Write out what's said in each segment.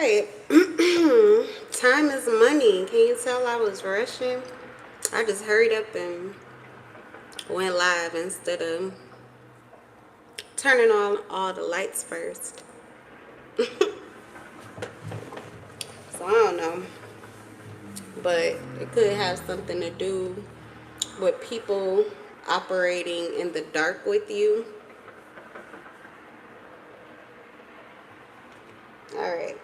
right. Time is money. Can you tell I was rushing? I just hurried up and went live instead of turning on all the lights first. So I don't know. But it could have something to do with people operating in the dark with you. All right.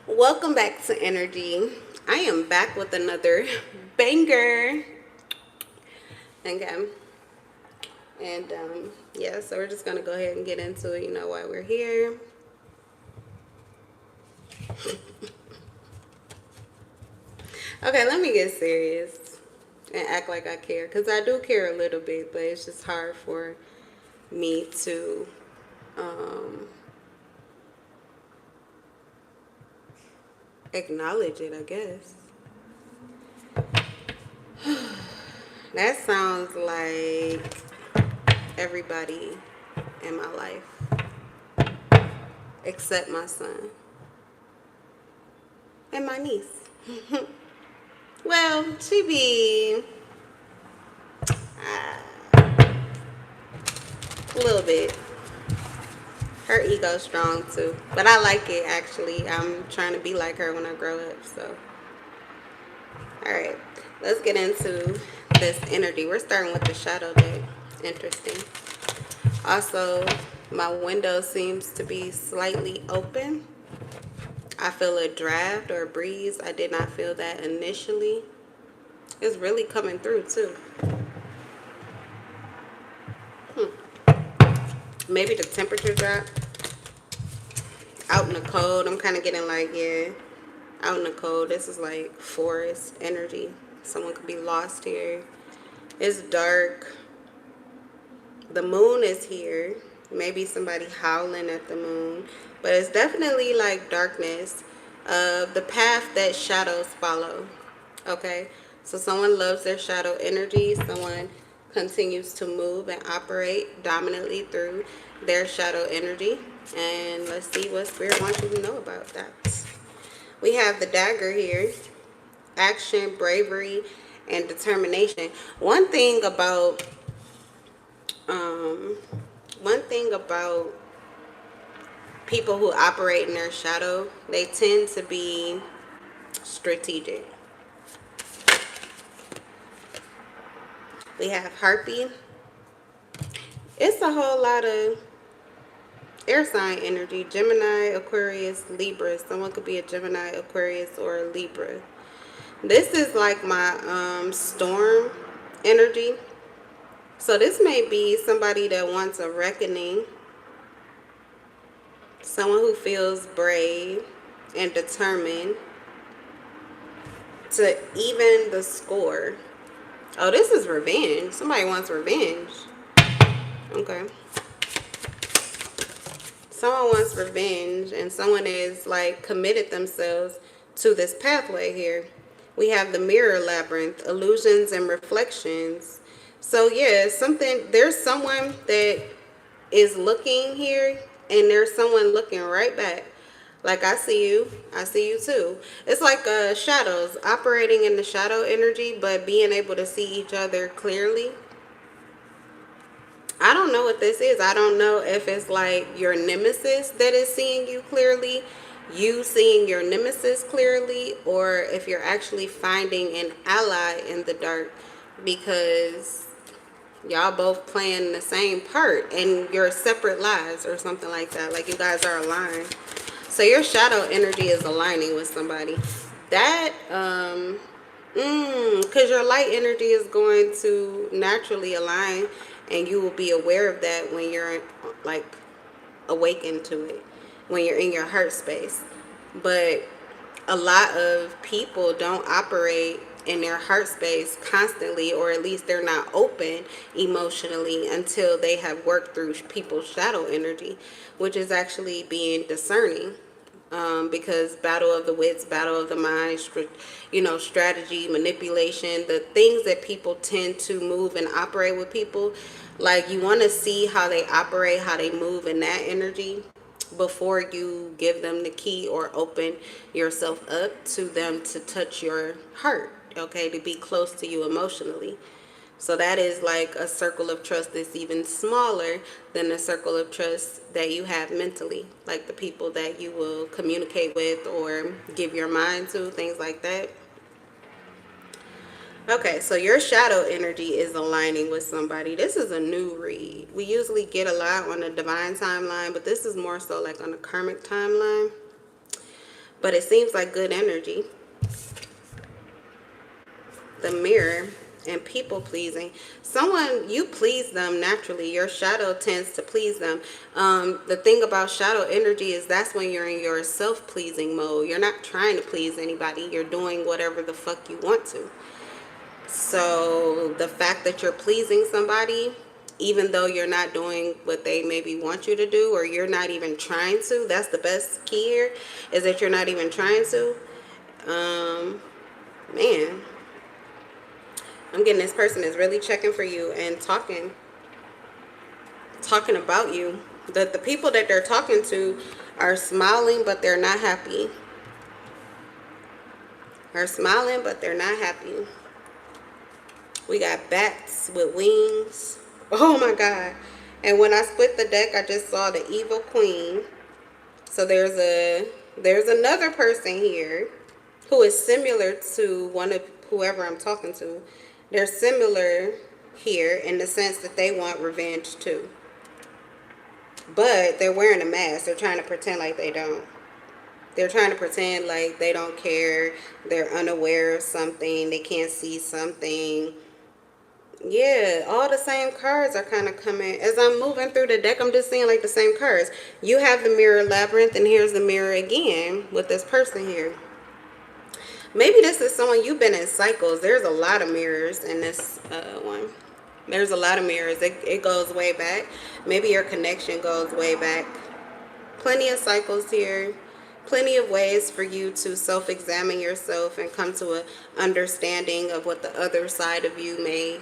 Welcome back to Energy. I am back with another banger. Okay. And yeah, so we're just gonna go ahead and get into it, why we're here. Okay, let me get serious and act like I care, because I do care a little bit, but it's just hard for me to acknowledge it, I guess. That sounds like everybody in my life except my son and my niece. Well, she be a little bit. Her ego's strong too, but I like it actually. I'm trying to be like her when I grow up. So, all right, let's get into this energy. We're starting with the shadow deck. Interesting. Also, my window seems to be slightly open. I feel a draft or a breeze. I did not feel that initially. It's really coming through too. Maybe the temperature drop. Out in the cold, I'm kind of getting like, yeah, out in the cold. This is like forest energy. Someone could be lost here. It's dark. The moon is here. Maybe somebody howling at the moon. But it's definitely like darkness. The path that shadows follow. Okay? So someone loves their shadow energy. Someone continues to move and operate dominantly through their shadow energy. And let's see what Spirit wants you to know about that. We have the dagger here. Action, bravery, and determination. One thing about people who operate in their shadow, they tend to be strategic. We have Harpy. It's a whole lot of air sign energy. Gemini, Aquarius, Libra. Someone could be a Gemini, Aquarius, or a Libra. This is like my storm energy. So this may be somebody that wants a reckoning. Someone who feels brave and determined to even the score. Oh, this is revenge. Somebody wants revenge. Okay. Someone wants revenge, and someone is like committed themselves to this pathway here. We have the mirror labyrinth, illusions and reflections. So yeah, there's someone that is looking here, and there's someone looking right back. Like, I see you too. It's like shadows, operating in the shadow energy, but being able to see each other clearly. I don't know what this is. I don't know if it's like your nemesis that is seeing you clearly, you seeing your nemesis clearly, or if you're actually finding an ally in the dark because y'all both playing the same part in your separate lives or something like that. Like, you guys are aligned. So your shadow energy is aligning with somebody. That, because your light energy is going to naturally align, and you will be aware of that when you're like awakened to it, when you're in your heart space. But a lot of people don't operate in their heart space constantly, or at least they're not open emotionally until they have worked through people's shadow energy, which is actually being discerning. Because battle of the wits, battle of the mind, strategy, manipulation, the things that people tend to move and operate with people, like, you want to see how they operate, how they move in that energy. before you give them the key or open yourself up to them to touch your heart, okay, to be close to you emotionally. So that is like a circle of trust that's even smaller than the circle of trust that you have mentally, like the people that you will communicate with or give your mind to, things like that. Okay, so your shadow energy is aligning with somebody. This is a new read. We usually get a lot on the divine timeline, but this is more so like on the karmic timeline. But it seems like good energy. The mirror and people pleasing. Someone, you please them naturally. Your shadow tends to please them. The thing about shadow energy is that's when you're in your self-pleasing mode. You're not trying to please anybody. You're doing whatever the fuck you want to. So the fact that you're pleasing somebody, even though you're not doing what they maybe want you to do, or you're not even trying to, that's the best key here, is that you're not even trying to. Man, I'm getting this person is really checking for you and talking about you. That the people that they're talking to are smiling, but they're not happy. Are smiling, but they're not happy. We got bats with wings. Oh my God. And when I split the deck, I just saw the evil queen. So there's another person here who is similar to one of whoever I'm talking to. They're similar here in the sense that they want revenge too. But they're wearing a mask. They're trying to pretend like they don't. They're trying to pretend like they don't care. They're unaware of something. They can't see something. Yeah, all the same cards are kind of coming. As I'm moving through the deck, I'm just seeing like the same cards. You have the mirror labyrinth, and here's the mirror again with this person here. Maybe this is someone you've been in cycles. There's a lot of mirrors in this one. There's a lot of mirrors. It goes way back. Maybe your connection goes way back. Plenty of cycles here. Plenty of ways for you to self-examine yourself and come to an understanding of what the other side of you may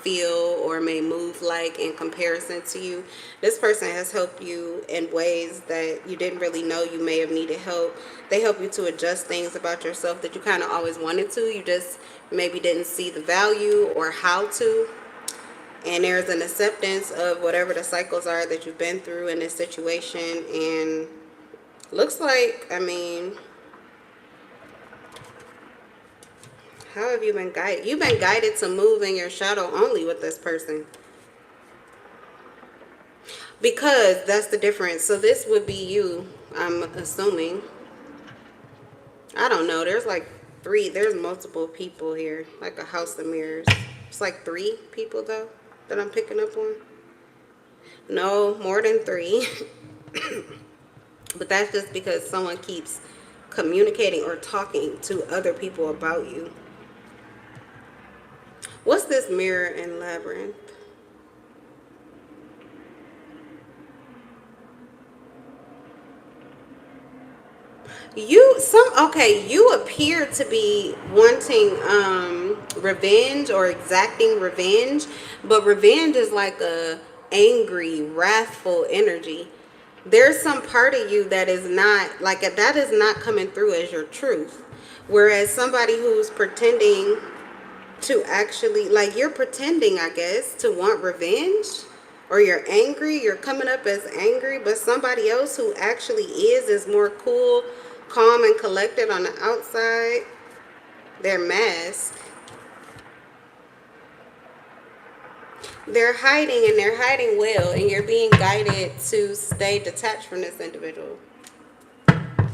feel or may move like in comparison to you. This person has helped you in ways that you didn't really know you may have needed help. They help you to adjust things about yourself that you kind of always wanted to. You just maybe didn't see the value or how to. And there's an acceptance of whatever the cycles are that you've been through in this situation. And looks like, I mean, how have you been guided? You've been guided to move in your shadow only with this person. Because that's the difference. So this would be you, I'm assuming. I don't know. There's like there's multiple people here. Like a house of mirrors. It's like 3 people though that I'm picking up on. No, more than 3. But that's just because someone keeps communicating or talking to other people about you. What's this mirror and labyrinth? You appear to be wanting revenge or exacting revenge, but revenge is like a angry, wrathful energy. There's some part of you that is not like that is not coming through as your truth. Whereas somebody who's pretending to actually, like, you're pretending, I guess, to want revenge, or you're angry, you're coming up as angry, but somebody else who actually is more cool, calm, and collected on the outside. They're masked. They're hiding, and they're hiding well, and you're being guided to stay detached from this individual.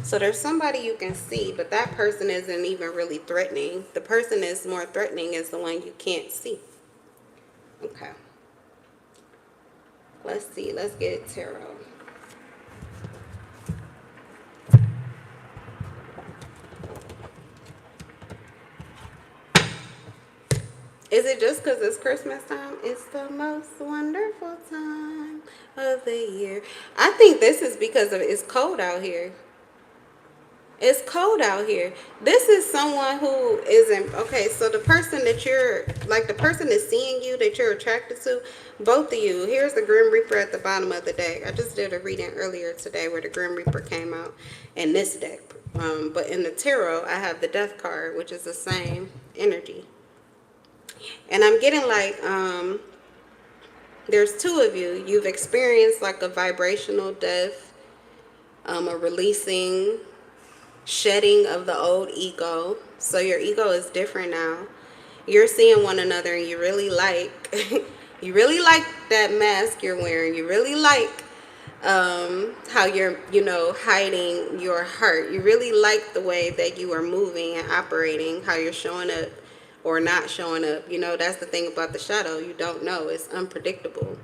So there's somebody you can see, but that person isn't even really threatening. The person that's more threatening is the one you can't see. Okay. Let's see. Let's get tarot. Is it just because it's Christmas time? It's the most wonderful time of the year. I think this is because it's cold out here. It's cold out here. This is someone who isn't okay. So the person that you're like, the person that's seeing you that you're attracted to, both of you. Here's the Grim Reaper at the bottom of the deck. I just did a reading earlier today where the Grim Reaper came out in this deck. But in the tarot, I have the Death card, which is the same energy. And I'm getting like there's two of you. You've experienced like a vibrational death, a releasing, shedding of the old ego. So your ego is different now. You're seeing one another and you really like you really like that mask you're wearing. You really like how you're, you know, hiding your heart. You really like the way that you are moving and operating, how you're showing up or not showing up. You know, that's the thing about the shadow. You don't know. It's unpredictable.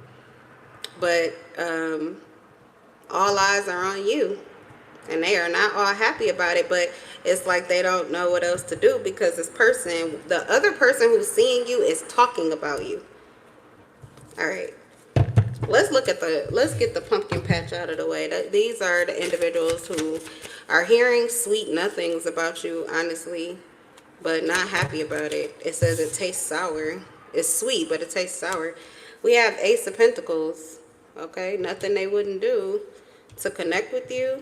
But all eyes are on you. And they are not all happy about it, but it's like they don't know what else to do because this person, the other person who's seeing you is talking about you. All right. Let's get the pumpkin patch out of the way. These are the individuals who are hearing sweet nothings about you, honestly, but not happy about it. It says it tastes sour. It's sweet, but it tastes sour. We have Ace of Pentacles. Okay, nothing they wouldn't do to connect with you.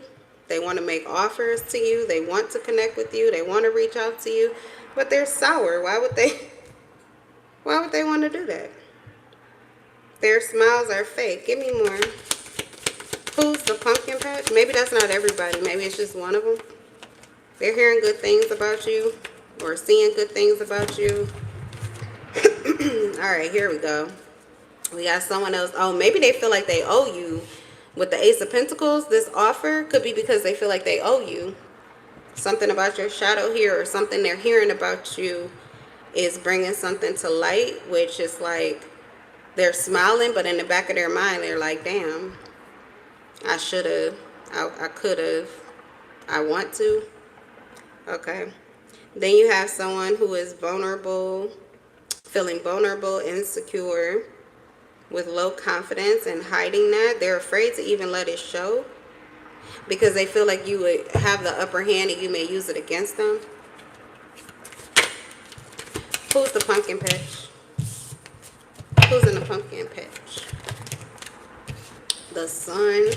They want to make offers to you. They want to connect with you. They want to reach out to you, but they're sour. Why would they want to do that? Their smiles are fake. Give me more. Who's the pumpkin patch? Maybe that's not everybody. Maybe it's just one of them. They're hearing good things about you or seeing good things about you. All right, here we go. We got someone else. Oh, maybe they feel like they owe you. With the Ace of Pentacles, this offer could be because they feel like they owe you. Something about your shadow here or something they're hearing about you is bringing something to light, which is like they're smiling, but in the back of their mind, they're like, damn, I should have, I could have, I want to. Okay. Then you have someone who is vulnerable, feeling vulnerable, insecure, with low confidence and hiding that. They're afraid to even let it show because they feel like you would have the upper hand and you may use it against them. Who's the pumpkin patch? Who's in the pumpkin patch? The Sun.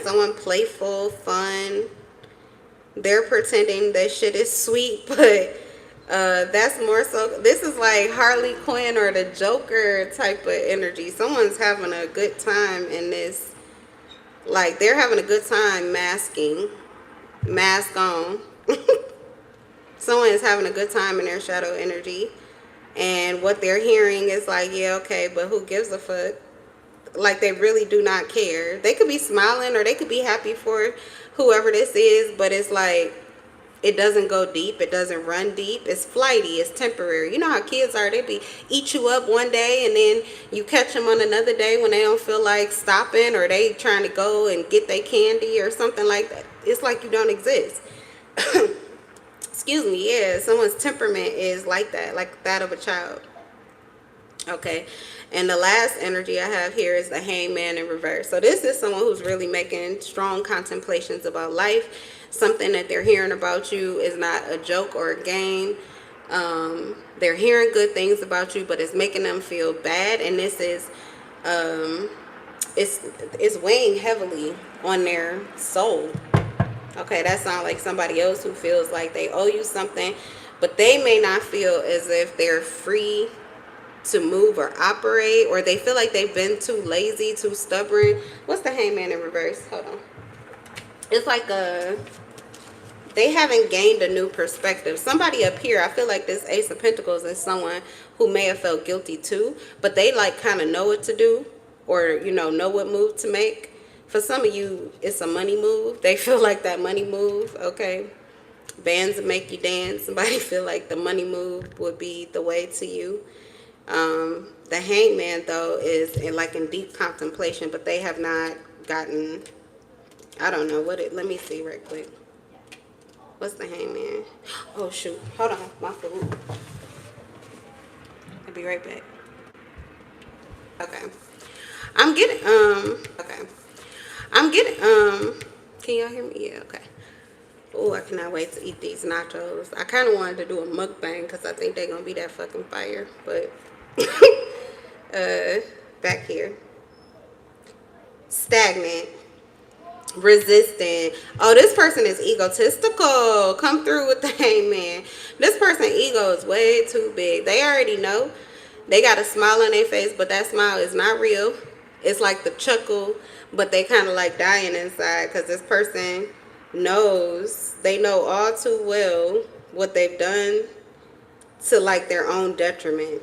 Someone playful, fun. They're pretending that shit is sweet, but that's more so, this is like Harley Quinn or the Joker type of energy. Someone's having a good time in this. Like, they're having a good time masking. Mask on. Someone is having a good time in their shadow energy. And what they're hearing is like, yeah, okay, but who gives a fuck? Like, they really do not care. They could be smiling or they could be happy for whoever this is, but it's like, it doesn't go deep. It doesn't run deep. It's flighty. It's temporary. You know how kids are. They eat you up one day and then you catch them on another day when they don't feel like stopping or they trying to go and get their candy or something like that. It's like you don't exist. Excuse me. Yeah, someone's temperament is like that of a child. Okay. And the last energy I have here is the Hangman in reverse. So this is someone who's really making strong contemplations about life. Something that they're hearing about you is not a joke or a game. They're hearing good things about you, but it's making them feel bad. And this is, it's weighing heavily on their soul. Okay, that sounds like somebody else who feels like they owe you something, but they may not feel as if they're free to move or operate, or they feel like they've been too lazy, too stubborn. What's the Hangman in reverse? Hold on. It's like they haven't gained a new perspective. Somebody up here, I feel like this Ace of Pentacles is someone who may have felt guilty too, but they like kind of know what to do, or, you know what move to make. For some of you, it's a money move. They feel like that money move, okay? Bands make you dance. Somebody feel like the money move would be the way to you. The Hangman, though, is in deep contemplation, but they have not gotten, I don't know what let me see right quick. What's the Hangman? Oh, shoot. Hold on. My food. I'll be right back. Okay. I'm getting, can y'all hear me? Yeah, okay. Oh, I cannot wait to eat these nachos. I kind of wanted to do a mukbang because I think they're going to be that fucking fire. But, back here. Stagnant. Resistant. Oh, this person is egotistical. Come through with the hangman. This person's ego is way too big. They already know. They got a smile on their face, but that smile is not real. It's like the chuckle, but they kind of like dying inside because this person knows, they know all too well what they've done to like their own detriment.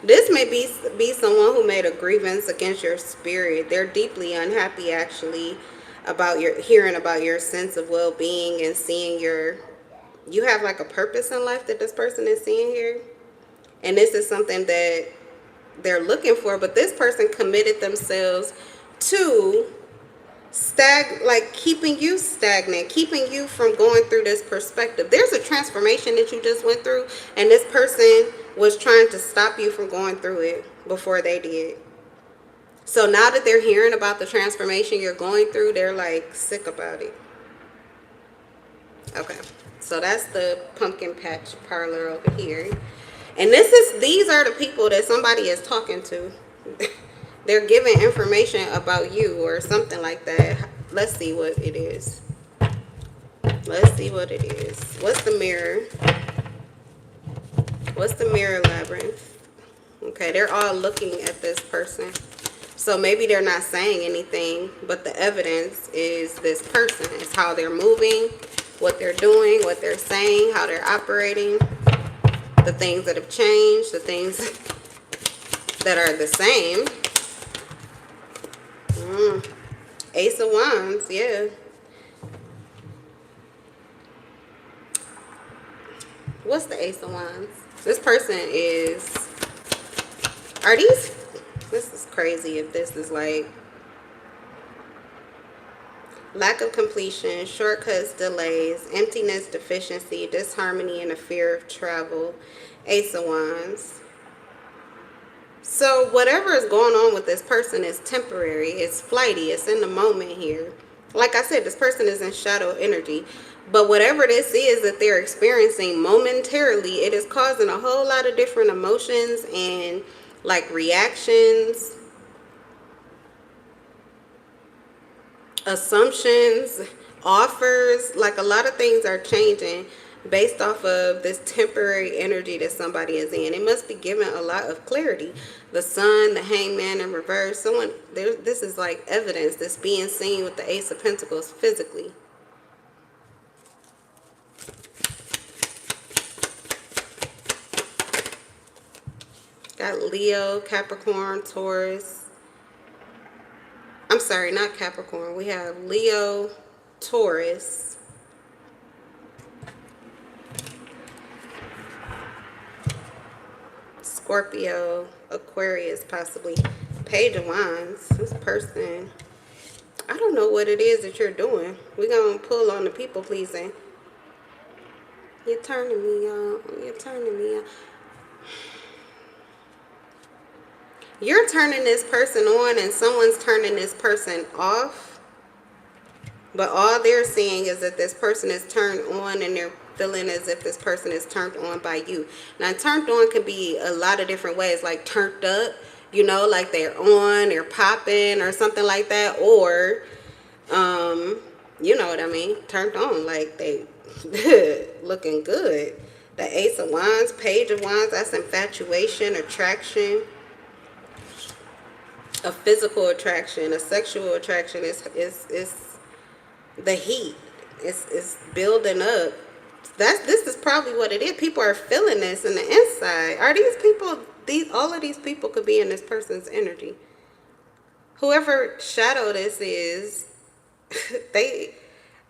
This may be someone who made a grievance against your spirit. They're deeply unhappy actually about your hearing about your sense of well-being and seeing you have like a purpose in life that this person is seeing here. And this is something that they're looking for, but this person committed themselves to like keeping you stagnant, keeping you from going through this perspective. There's a transformation that you just went through, and this person was trying to stop you from going through it before they did. So now that they're hearing about the transformation you're going through, they're like sick about it. Okay, so that's the pumpkin patch parlor over here. And these are the people that somebody is talking to. They're giving information about you or something like that. Let's see what it is. Let's see what it is. What's the mirror? What's the mirror labyrinth? Okay, they're all looking at this person. So maybe they're not saying anything, but the evidence is this person. It's how they're moving, what they're doing, what they're saying, how they're operating, the things that have changed, the things that are the same. Ace of Wands, yeah. What's the Ace of Wands? This person is... This is crazy if this is like... lack of completion, shortcuts, delays, emptiness, deficiency, disharmony, and a fear of travel. Ace of Wands. So whatever is going on with this person is temporary. It's flighty. It's in the moment here. Like I said, this person is in shadow energy. But whatever this is that they're experiencing momentarily, it is causing a whole lot of different emotions and like reactions, assumptions, offers. Like a lot of things are changing based off of this temporary energy that somebody is in. It must be given a lot of clarity. The Sun, the Hangman in reverse. This is like evidence that's being seen with the Ace of Pentacles physically. Got Leo, Capricorn, Taurus. I'm sorry, not Capricorn. We have Leo, Taurus, Scorpio, Aquarius, possibly. Page of Wands. This person, I don't know what it is that you're doing. We're going to pull on the people pleasing. You're turning me on. You're turning me on. You're turning this person on and someone's turning this person off. But all they're seeing is that this person is turned on and they're feeling as if this person is turned on by you. Now, turned on can be a lot of different ways, like turned up, you know, like they're on, they're popping or something like that. Or, you know what I mean? Turned on, like they looking good. The Ace of Wands, Page of Wands, that's infatuation, attraction. A physical attraction, a sexual attraction is the heat. It's building up. This is probably what it is. People are feeling this in the inside. Are these people, all of these people could be in this person's energy. Whoever shadow this is,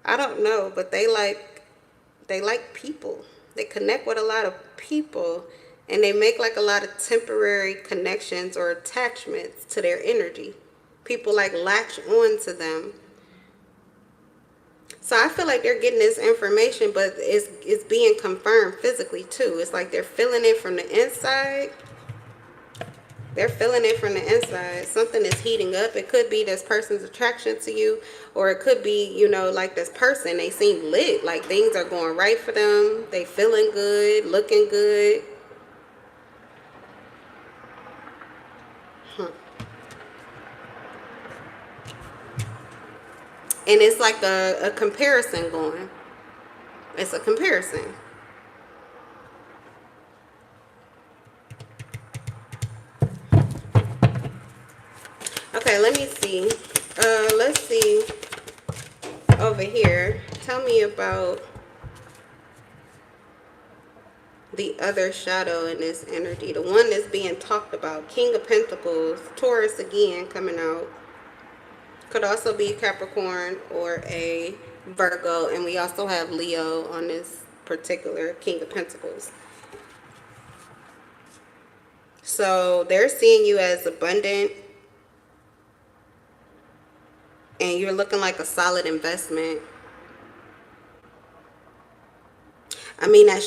I don't know, but they like people. They connect with a lot of people. And they make like a lot of temporary connections or attachments to their energy. People like latch on to them. So I feel like they're getting this information, but it's being confirmed physically too. It's like they're feeling it from the inside. They're feeling it from the inside. Something is heating up. It could be this person's attraction to you, or it could be, you know, like this person. They seem lit. Like things are going right for them. They feeling good, looking good. And it's like a comparison going. It's a comparison. Okay, let me see. Let's see over here. Tell me about the other shadow in this energy. The one that's being talked about. King of Pentacles. Taurus again coming out. Could also be Capricorn or a Virgo. And we also have Leo on this particular King of Pentacles. So they're seeing you as abundant. And you're looking like a solid investment. I mean, that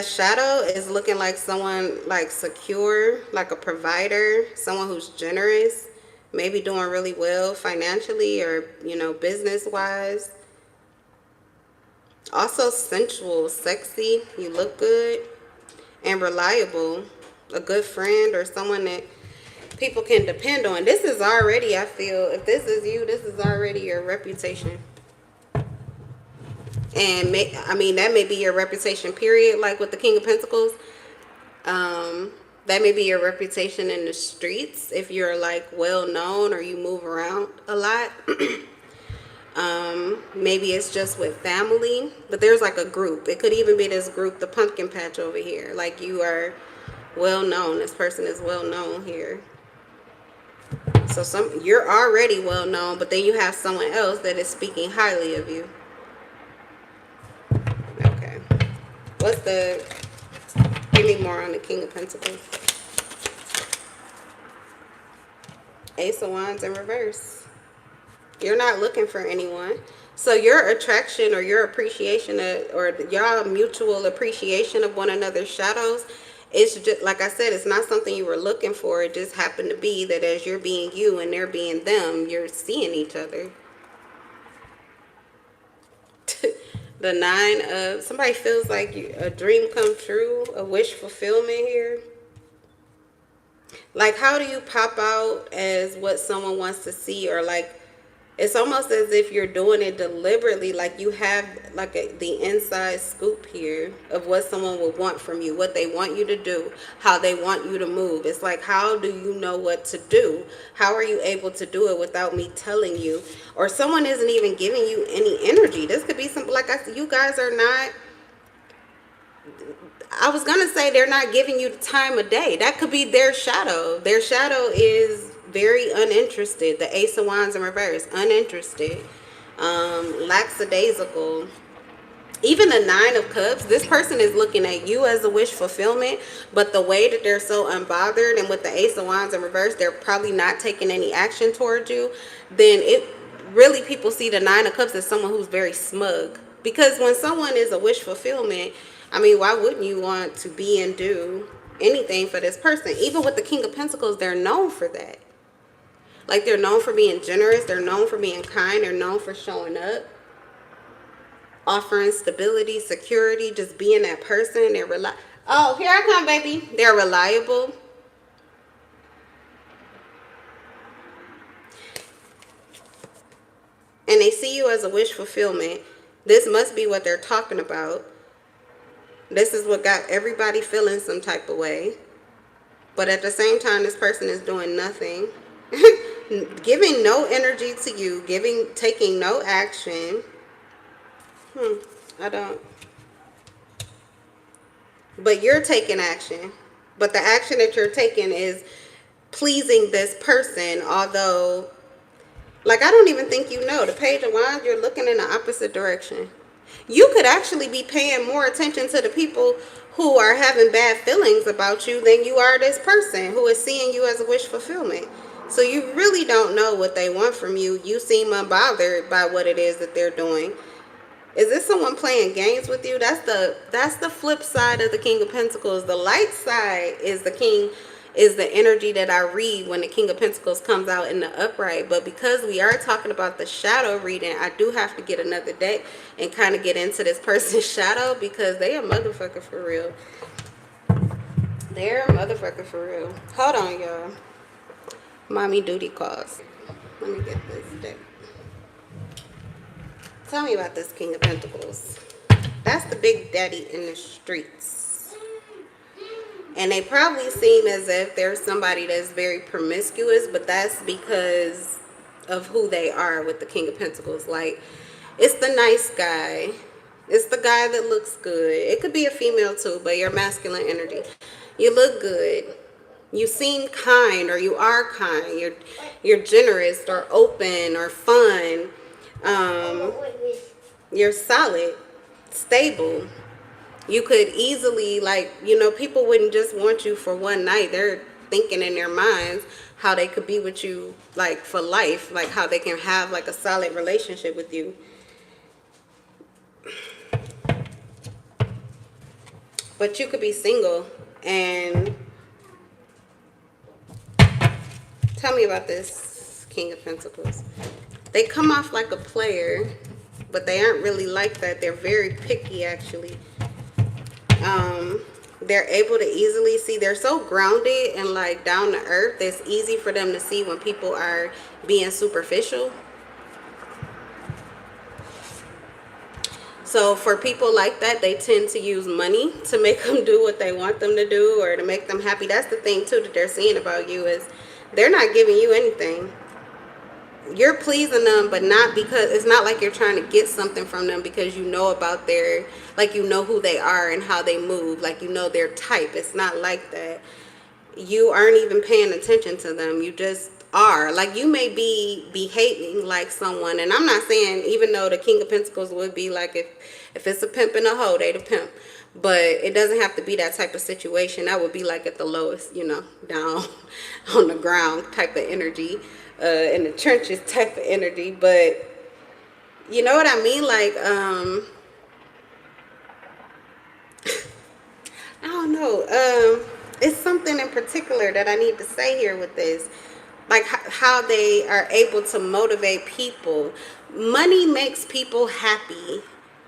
shadow is looking like someone like secure, like a provider, someone who's generous, maybe doing really well financially or, you know, business-wise. Also sensual, sexy, you look good, and reliable, a good friend or someone that people can depend on. This is already, I feel, if this is you, this is already your reputation. And I mean, that may be your reputation, period, like with the King of Pentacles. That may be your reputation in the streets if you're like well known or you move around a lot. Maybe it's just with family, but there's like a group. It could even be this group, the pumpkin patch over here. Like you are well known. This person is well known here. So you're already well known, but then you have someone else that is speaking highly of you. Okay. Give me more on the King of Pentacles. Ace of Wands in reverse. You're not looking for anyone. So your attraction or your appreciation or y'all mutual appreciation of one another's shadows, it's just, like I said, it's not something you were looking for. It just happened to be that as you're being you and they're being them, you're seeing each other. The 9 of, somebody feels like a dream come true, a wish fulfillment here. Like, how do you pop out as what someone wants to see? Or like, it's almost as if you're doing it deliberately, like you have like the inside scoop here of what someone would want from you, what they want you to do, how they want you to move. It's like, how do you know what to do? How are you able to do it without me telling you? Or someone isn't even giving you any energy. This could be something like I said, you guys are not, I was going to say they're not giving you the time of day. That could be their shadow. Their shadow is very uninterested. The Ace of Wands in reverse, uninterested, lackadaisical. Even the 9 of Cups, this person is looking at you as a wish fulfillment, but the way that they're so unbothered, and with the Ace of Wands in reverse, they're probably not taking any action towards you. Then it really, people see the 9 of Cups as someone who's very smug. Because when someone is a wish fulfillment, I mean, why wouldn't you want to be and do anything for this person? Even with the King of Pentacles, they're known for that. Like, they're known for being generous. They're known for being kind. They're known for showing up, offering stability, security, just being that person. They're oh, here I come, baby. They're reliable. And they see you as a wish fulfillment. This must be what they're talking about. This is what got everybody feeling some type of way. But at the same time, this person is doing nothing. Giving no energy to you, taking no action. I don't. But you're taking action. But the action that you're taking is pleasing this person, although, like, I don't even think you know. The Page of Wands, you're looking in the opposite direction. You could actually be paying more attention to the people who are having bad feelings about you than you are this person who is seeing you as a wish fulfillment. So you really don't know what they want from you. You seem unbothered by what it is that they're doing. Is this someone playing games with you? That's the flip side of the King of Pentacles. The light side is the King is the energy that I read when the King of Pentacles comes out in the upright. But because we are talking about the shadow reading, I do have to get another deck and kind of get into this person's shadow, because they a motherfucker for real. They're a motherfucker for real. Hold on, y'all. Mommy duty calls. Let me get this deck. Tell me about this King of Pentacles. That's the big daddy in the streets. And they probably seem as if there's somebody that's very promiscuous, but that's because of who they are with the King of Pentacles. Like, it's the nice guy. It's the guy that looks good. It could be a female too, but your masculine energy. You look good. You seem kind, or you are kind. You're generous or open or fun. You're solid, stable. You could easily, like, you know, people wouldn't just want you for one night. They're thinking in their minds how they could be with you, like, for life. Like, how they can have, like, a solid relationship with you. But you could be single. And tell me about this King of Pentacles. They come off like a player, but they aren't really like that. They're very picky, actually. They're able to easily see. They're so grounded and, like, down to earth. It's easy for them to see when people are being superficial. So for people like that, they tend to use money to make them do what they want them to do, or to make them happy. That's the thing too that they're seeing about you, is they're not giving you anything. You're pleasing them, but not because, it's not like you're trying to get something from them, because you know about their, like, you know who they are and how they move, like, you know their type. It's not like that. You aren't even paying attention to them. You just are. Like, you may be behaving like someone, and I'm not saying, even though the King of Pentacles would be like, if it's a pimp and a hoe, they the pimp. But it doesn't have to be that type of situation. That would be like at the lowest, you know, down on the ground type of energy, in the trenches type of energy. But you know what I mean? Like, I don't know. It's something in particular that I need to say here with this. Like, how they are able to motivate people. Money makes people happy.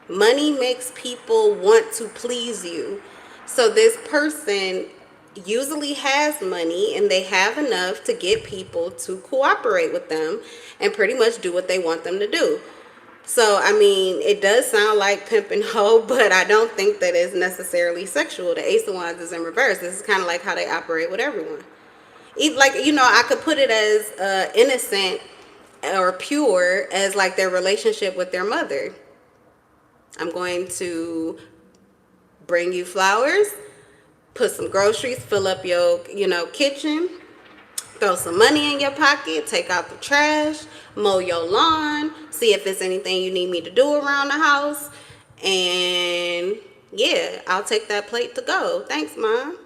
Money makes people want to please you. So this person usually has money, and they have enough to get people to cooperate with them and pretty much do what they want them to do. So, I mean, it does sound like pimp and hoe, but I don't think that it's necessarily sexual. The Ace of Wands is in reverse. This is kind of like how they operate with everyone. Even, like, you know, I could put it as innocent or pure as, like, their relationship with their mother. I'm going to bring you flowers, put some groceries, fill up your, you know, kitchen, throw some money in your pocket, take out the trash, mow your lawn, see if there's anything you need me to do around the house. And yeah, I'll take that plate to go. Thanks, Mom.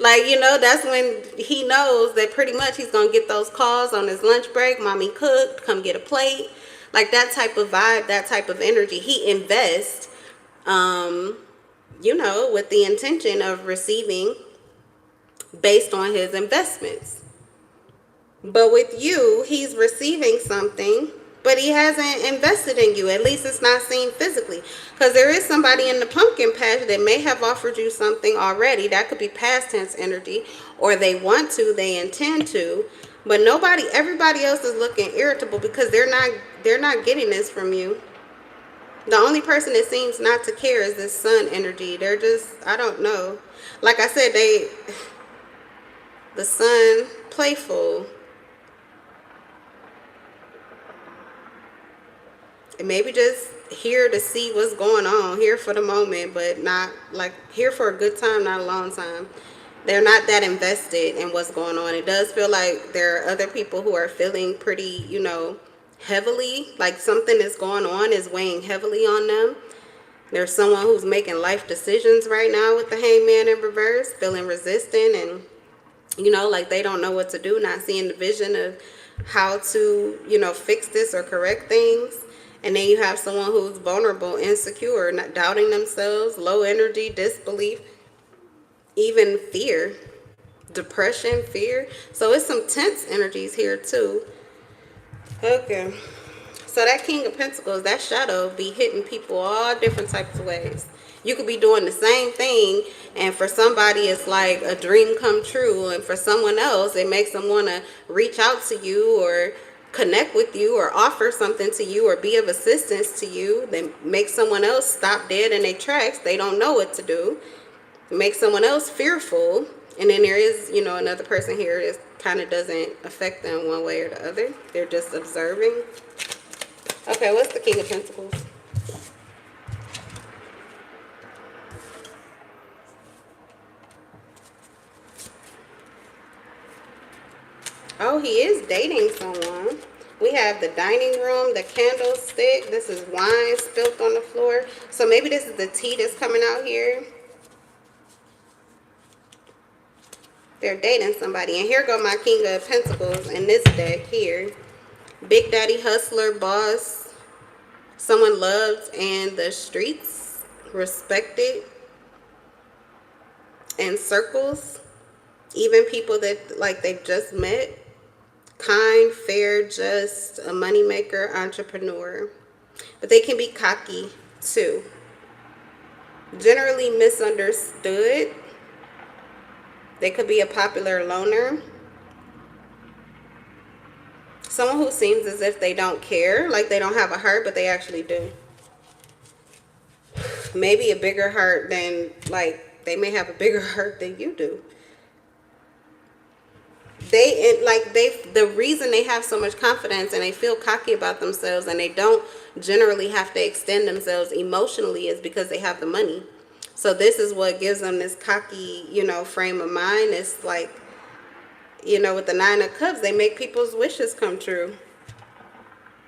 Like, you know, that's when he knows that pretty much he's going to get those calls on his lunch break. Mommy cooked, come get a plate. Like, that type of vibe, that type of energy. He invests, you know, with the intention of receiving based on his investments. But with you, he's receiving something, but he hasn't invested in you. At least it's not seen physically. Because there is somebody in the pumpkin patch that may have offered you something already. That could be past tense energy. Or they want to, they intend to. But everybody else is looking irritable because they're not getting this from you. The only person that seems not to care is this sun energy. They're just, I don't know. Like I said, the sun, playful. And maybe just here to see what's going on, here for the moment, but not like here for a good time, not a long time. They're not that invested in what's going on. It does feel like there are other people who are feeling pretty, you know, heavily, like something that's going on is weighing heavily on them. There's someone who's making life decisions right now with the Hangman in reverse, feeling resistant and, you know, like they don't know what to do, not seeing the vision of how to, you know, fix this or correct things. And then you have someone who's vulnerable, insecure, not doubting themselves, low energy, disbelief, even fear. depression, fear. So it's some tense energies here too. Okay. So that King of Pentacles, that shadow be hitting people all different types of ways. You could be doing the same thing, and for somebody it's like a dream come true, and for someone else it makes them want to reach out to you or connect with you or offer something to you or be of assistance to you. They make someone else stop dead in their tracks. They don't know what to do. Make someone else fearful. And then there is, you know, another person here that kind of doesn't affect them one way or the other. They're just observing. Okay, what's the King of Pentacles? Oh, he is dating someone. We have the dining room, the candlestick. This is wine spilt on the floor. So maybe this is the tea that's coming out here. They're dating somebody. And here go my King of Pentacles in this deck here. Big Daddy, hustler, boss. Someone loved in the streets. Respected. In circles. Even people that like they've just met. Kind, fair, just, a moneymaker, entrepreneur. But they can be cocky too. Generally misunderstood. They could be a popular loner. Someone who seems as if they don't care, like they don't have a heart, but they actually do. Maybe a bigger heart than, like, they may have a bigger heart than you do. The reason they have so much confidence and they feel cocky about themselves and they don't generally have to extend themselves emotionally is because they have the money. So this is what gives them this cocky, you know, frame of mind. It's like, you know, with the Nine of Cups, they make people's wishes come true.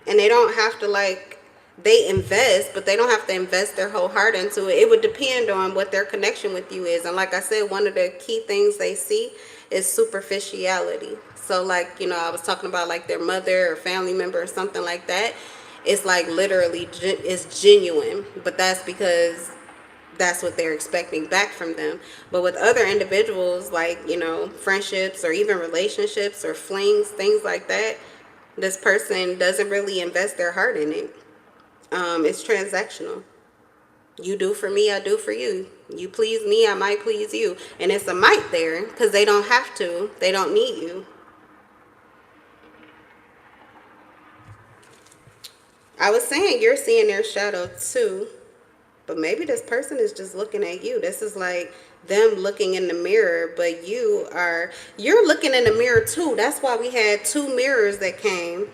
And they don't have to, like, they invest, but they don't have to invest their whole heart into it. It would depend on what their connection with you is. And like I said, one of the key things they see is superficiality. So like, you know, I was talking about like their mother or family member or something like that. It's like literally it's genuine, but that's because that's what they're expecting back from them. But with other individuals, like, you know, friendships or even relationships or flings, things like that, this person doesn't really invest their heart in it. It's transactional. You do for me, I do for you. You please me, I might please you. And it's a might there because they don't have to. They don't need you. I was saying you're seeing their shadow too. But maybe this person is just looking at you. This is like them looking in the mirror, but you're looking in the mirror too. That's why we had two mirrors that came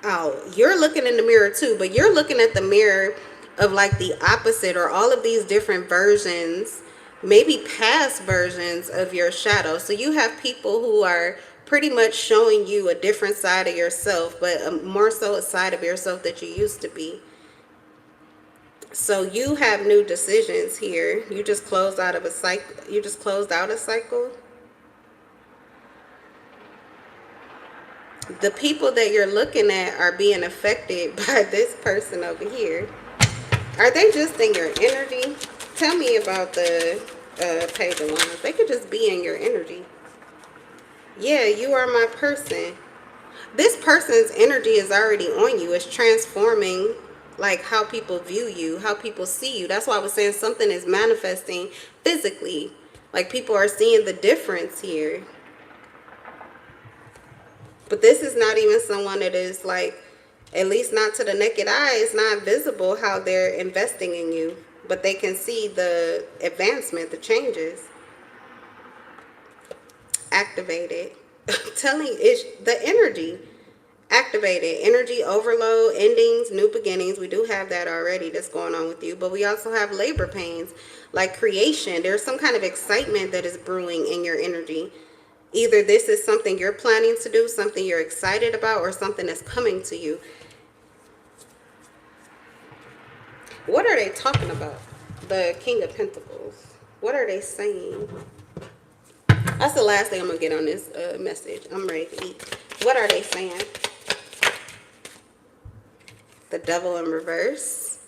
out. You're looking in the mirror too, but you're looking at the mirror of like the opposite or all of these different versions, maybe past versions of your shadow. So you have people who are pretty much showing you a different side of yourself, but more so a side of yourself that you used to be. So you have new decisions here. You just closed out of a cycle. You just closed out a cycle. The people that you're looking at are being affected by this person over here. Are they just in your energy? Tell me about the Page of Wands. They could just be in your energy. Yeah, you are my person. This person's energy is already on you. It's transforming like how people view you, how people see you. That's why I was saying something is manifesting physically. Like people are seeing the difference here. But this is not even someone that is like, at least not to the naked eye, it's not visible how they're investing in you. But they can see the advancement, the changes. Activated. Telling it's the energy. Activated. Energy overload, endings, new beginnings. We do have that already that's going on with you. But we also have labor pains, like creation. There's some kind of excitement that is brewing in your energy. Either this is something you're planning to do, something you're excited about, or something that's coming to you. What are they talking about? The King of Pentacles. What are they saying? That's the last thing I'm going to get on this message. I'm ready to eat. What are they saying? The Devil in reverse.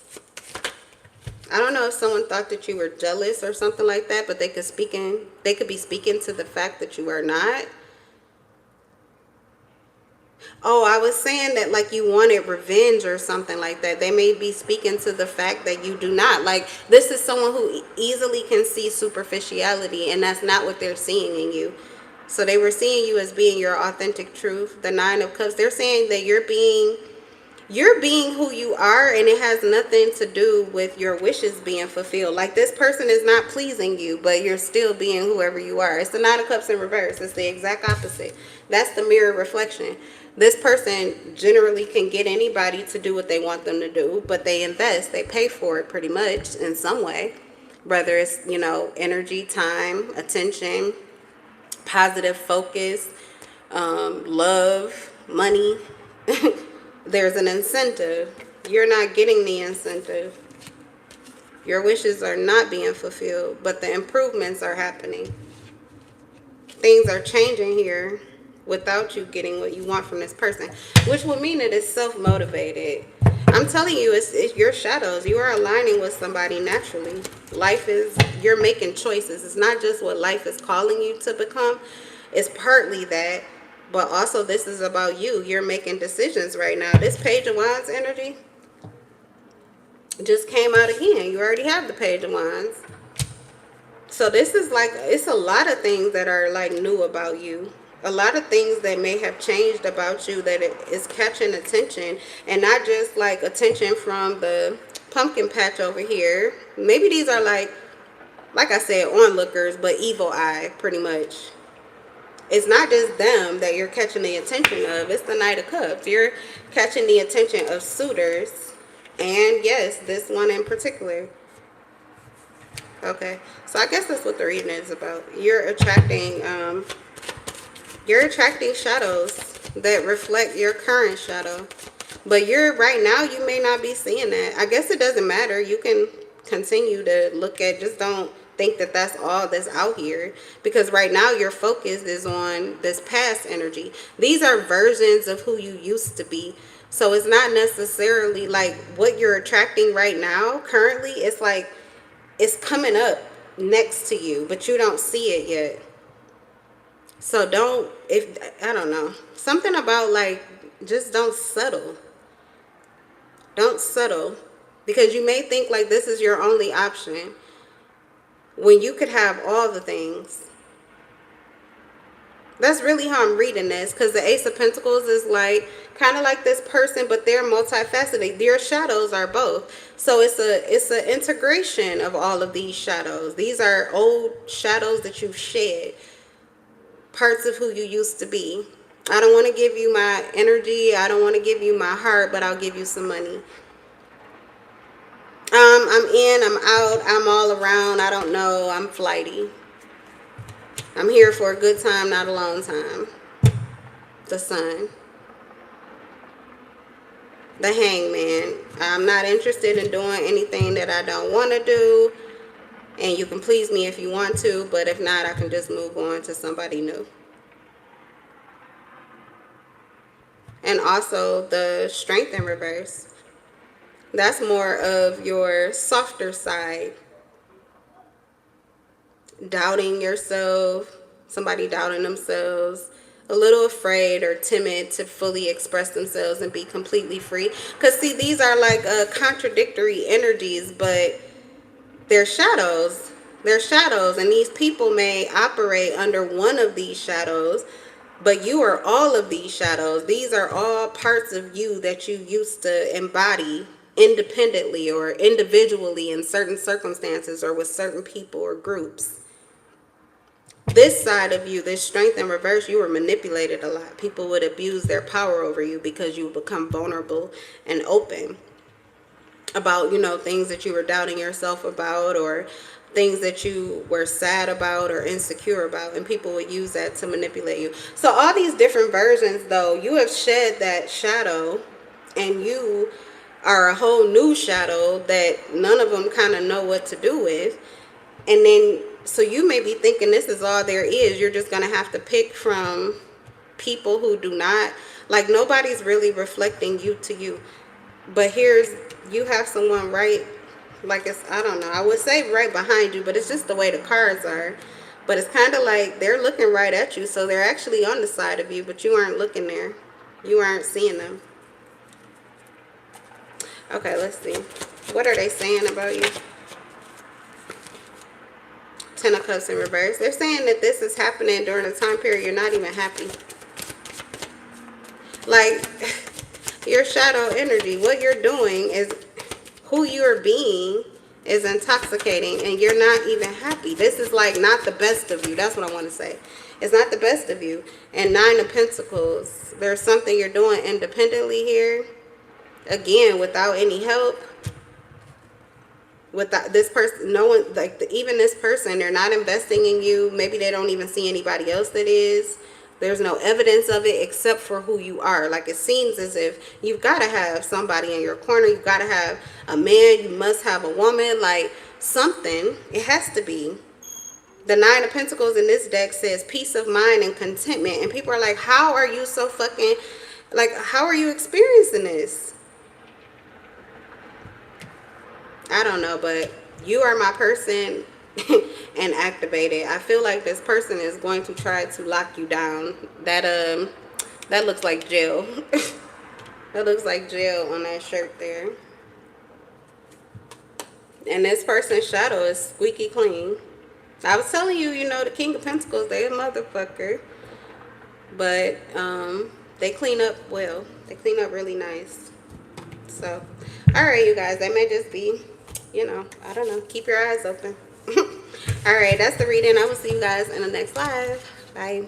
I don't know if someone thought that you were jealous or something like that, but they could be speaking to the fact that you are not. Oh, I was saying that like you wanted revenge or something like that. They may be speaking to the fact that you do not. Like this is someone who easily can see superficiality, and that's not what they're seeing in you. So they were seeing you as being your authentic truth. The Nine of Cups, they're saying that you're being who you are, and it has nothing to do with your wishes being fulfilled. Like this person is not pleasing you, but you're still being whoever you are. It's the Nine of Cups in reverse. It's the exact opposite. That's the mirror reflection. This person generally can get anybody to do what they want them to do, but they invest, they pay for it pretty much in some way, whether it's, energy, time, attention, positive focus, love, money. There's an incentive. You're not getting the incentive. Your wishes are not being fulfilled, but the improvements are happening. Things are changing here without you getting what you want from this person, which would mean that it's self-motivated. I'm telling you, it's your shadows. You are aligning with somebody naturally. You're making choices. It's not just what life is calling you to become. It's partly that, but also this is about you. You're making decisions right now. This Page of Wands energy just came out again. You already have the Page of Wands. So this is like, it's a lot of things that are like new about you. A lot of things that may have changed about you that is catching attention, and not just like attention from the pumpkin patch over here. Maybe these are like I said, onlookers, but evil eye pretty much. It's not just them that you're catching the attention of. It's the Knight of Cups. You're catching the attention of suitors. And yes, this one in particular. Okay. So I guess that's what the reading is about. You're attracting shadows that reflect your current shadow. But right now, you may not be seeing that. I guess it doesn't matter. You can continue to look at, just don't think that that's all that's out here, because right now your focus is on this past energy. These are versions of who you used to be. So it's not necessarily like what you're attracting right now currently. It's like it's coming up next to you, but you don't see it yet. So I don't know, something about like, just don't settle. Don't settle, because you may think like this is your only option when you could have all the things. That's really how I'm reading this, because the Ace of Pentacles is like kind of like this person, but they're multifaceted. Your shadows are both. So it's an integration of all of these shadows. These are old shadows that you've shed, parts of who you used to be. I don't want to give you my energy. I don't want to give you my heart, but I'll give you some money. I'm in, I'm out, I'm all around. I don't know. I'm flighty. I'm here for a good time, not a long time. The Sun. The Hangman. I'm not interested in doing anything that I don't want to do. And you can please me if you want to, but if not, I can just move on to somebody new. And also the Strength in reverse. That's more of your softer side. Doubting yourself, somebody doubting themselves, a little afraid or timid to fully express themselves and be completely free. Because see, these are like contradictory energies, but they're shadows. They're shadows, and these people may operate under one of these shadows, but you are all of these shadows. These are all parts of you that you used to embody independently or individually in certain circumstances or with certain people or groups. This side of you, this Strength in reverse, you were manipulated a lot. People would abuse their power over you because you become vulnerable and open about, things that you were doubting yourself about, or things that you were sad about or insecure about, and people would use that to manipulate you. So all these different versions, though, you have shed that shadow, and you are a whole new shadow that none of them kind of know what to do with. And then, so you may be thinking this is all there is. You're just going to have to pick from people who do not, like, nobody's really reflecting you to you. But you have someone right Like it's, I don't know. I would say right behind you, but it's just the way the cards are. But it's kind of like they're looking right at you. So they're actually on the side of you, but you aren't looking there. You aren't seeing them. Okay, let's see. What are they saying about you? Ten of Cups in reverse. They're saying that this is happening during a time period you're not even happy. Like, your shadow energy, what you're doing is, who you're being is intoxicating and you're not even happy. This is like not the best of you. That's what I want to say. It's not the best of you. And Nine of Pentacles, there's something you're doing independently here. Again, without any help. Without this person, no one, like even this person, they're not investing in you. Maybe they don't even see anybody else that is. There's no evidence of it except for who you are. Like it seems as if you've got to have somebody in your corner. You've got to have a man. You must have a woman. Like something. It has to be. The Nine of Pentacles in this deck says peace of mind and contentment. And people are like, how are you so fucking, like, how are you experiencing this? I don't know, but you are my person and activate it. I feel like this person is going to try to lock you down. That looks like jail. That looks like jail on that shirt there. And this person's shadow is squeaky clean. I was telling you, you know, the King of Pentacles, they a motherfucker. But they clean up well. They clean up really nice. So, all right, you guys, that may just be, you know, I don't know. Keep your eyes open. All right, that's the reading. I will see you guys in the next live. Bye.